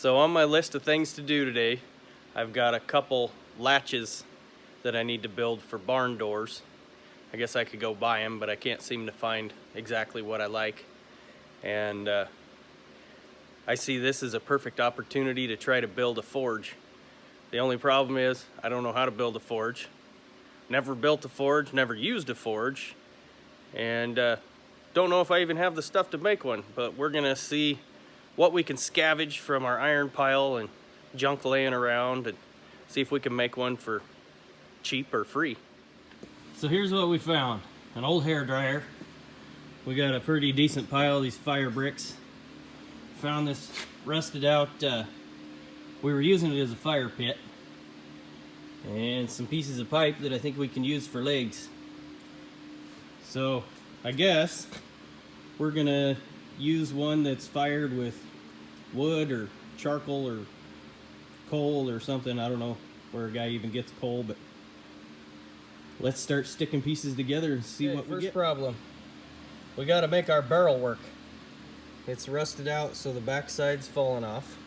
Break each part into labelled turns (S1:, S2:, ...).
S1: So on my list of things to do today, I've got a couple latches that I need to build for barn doors. I guess I could go buy them, but I can't seem to find exactly what I like. And I see this as a perfect opportunity to try to build a forge. The only problem is I don't know how to build a forge. Never built a forge, never used a forge, and don't know if I even have the stuff to make one, but we're gonna see what we can scavenge from our iron pile and junk laying around and see if we can make one for cheap or free. So here's what we found. An old hair dryer. We got a pretty decent pile of these fire bricks. Found this rusted out, we were using it as a fire pit. And some pieces of pipe that I think we can use for legs. So I guess we're gonna use one that's fired with wood or charcoal or coal or something. I don't know where a guy even gets coal, but let's start sticking pieces together and see what we get. First problem, we got to make our barrel work. It's rusted out, so the backside's falling off,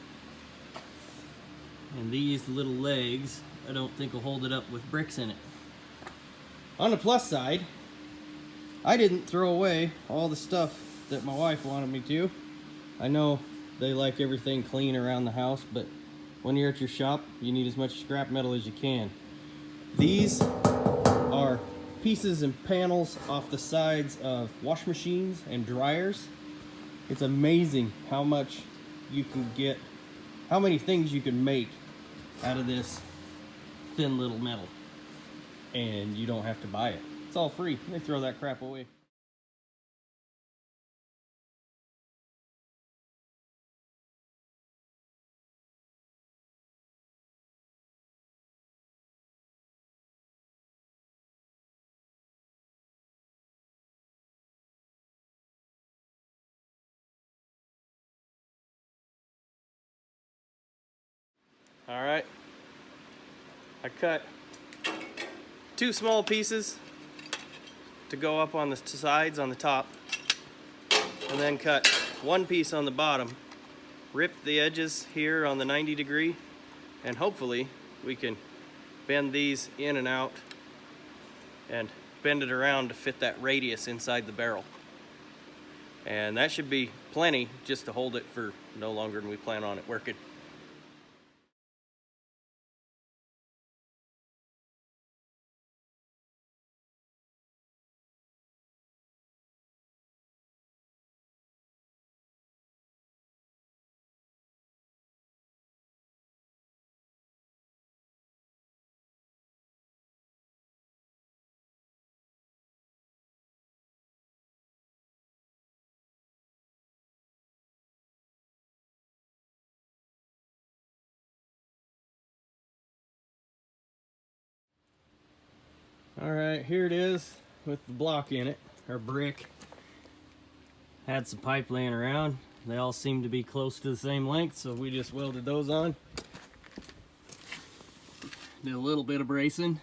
S1: and these little legs I don't think will hold it up with bricks in it. On the plus side, I didn't throw away all the stuff that my wife wanted me to. I know they like everything clean around the house, but when you're at your shop, you need as much scrap metal as you can. These are pieces and panels off the sides of wash machines and dryers. It's amazing how much you can get, how many things you can make out of this thin little metal, and you don't have to buy it. It's all free. They throw that crap away. All right, I cut 2 small pieces to go up on the sides on the top, and then cut 1 piece on the bottom, rip the edges here on the 90 degree, and hopefully we can bend these in and out and bend it around to fit that radius inside the barrel. And that should be plenty just to hold it for no longer than we plan on it working. All right, here it is with the block in it, or brick. Had some pipe laying around. They all seem to be close to the same length, so we just welded those on. Did a little bit of bracing.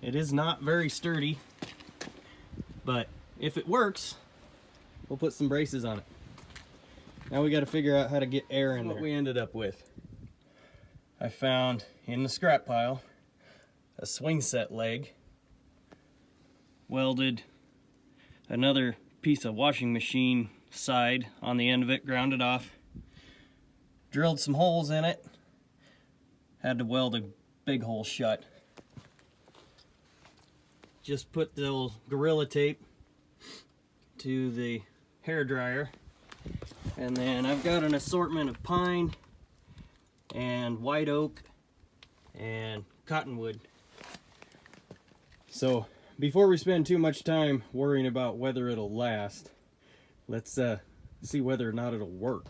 S1: It is not very sturdy, but if it works, we'll put some braces on it. Now we got to figure out how to get air in there. What we ended up with. I found in the scrap pile a swing set leg. Welded another piece of washing machine side on the end of it, ground it off, drilled some holes in it, had to weld a big hole shut. Just put the old Gorilla Tape to the hair dryer, and then I've got an assortment of pine and white oak and cottonwood. So before we spend too much time worrying about whether it'll last, let's see whether or not it'll work.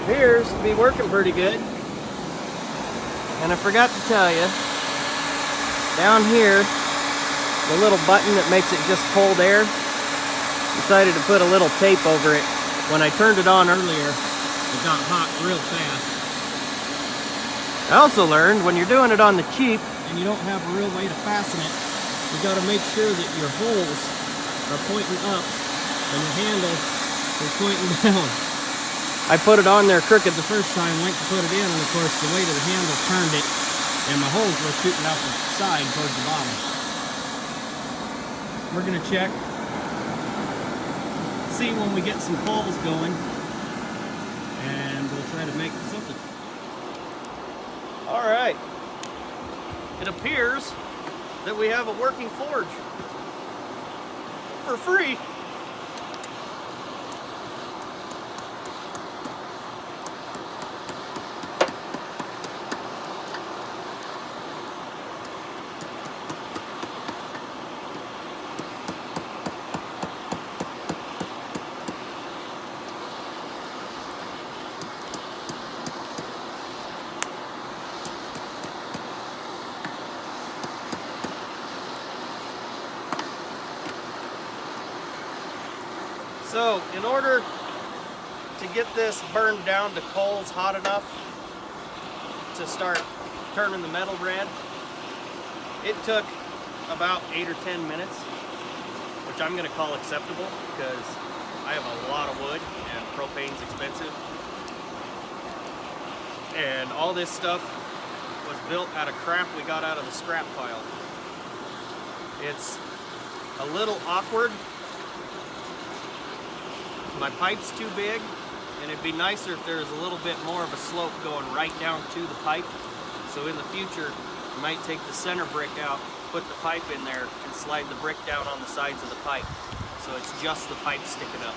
S1: appears to be working pretty good. And I forgot to tell you, down here, the little button that makes it just cold air, decided to put a little tape over it. When I turned it on earlier, it got hot real fast. I also learned when you're doing it on the cheap and you don't have a real way to fasten it, you got to make sure that your holes are pointing up and the handle is pointing down. I put it on there crooked the first time, went to put it in, and of course the weight of the handle turned it and my holes were shooting out the side towards the bottom. We're going to check, see when we get some poles going, and we'll try to make something. All right, it appears that we have a working forge for free. So, in order to get this burned down to coals hot enough to start turning the metal red, it took about 8 or 10 minutes, which I'm going to call acceptable because I have a lot of wood and propane's expensive. And all this stuff was built out of crap we got out of the scrap pile. It's a little awkward. My pipe's too big, and it'd be nicer if there was a little bit more of a slope going right down to the pipe. So in the future, I might take the center brick out, put the pipe in there, and slide the brick down on the sides of the pipe. So it's just the pipe sticking up.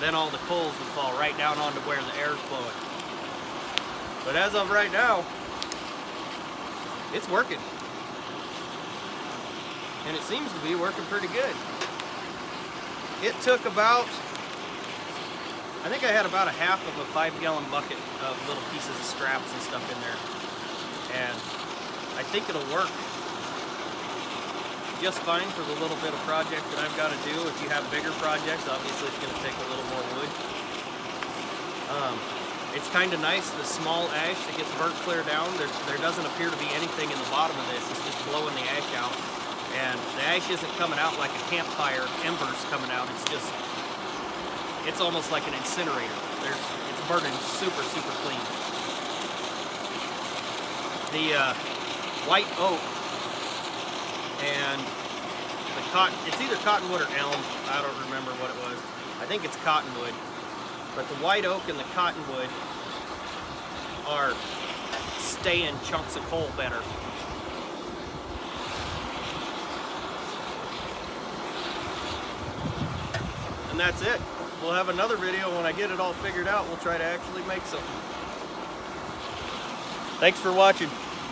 S1: Then all the coals would fall right down onto where the air's blowing. But as of right now, it's working. And it seems to be working pretty good. It took about, I think I had about a half of a 5-gallon bucket of little pieces of scraps and stuff in there. And I think it'll work just fine for the little bit of project that I've got to do. If you have bigger projects, obviously it's going to take a little more wood. It's kind of nice, the small ash that gets burnt clear down. There doesn't appear to be anything in the bottom of this. It's just blowing the ash out. And the ash isn't coming out like a campfire embers coming out. It's just, it's almost like an incinerator. It's burning super, super clean. The white oak and the cotton, it's either cottonwood or elm. I don't remember what it was. I think it's cottonwood. But the white oak and the cottonwood are staying chunks of coal better. And that's it. We'll have another video when I get it all figured out. We'll try to actually make something. Thanks for watching.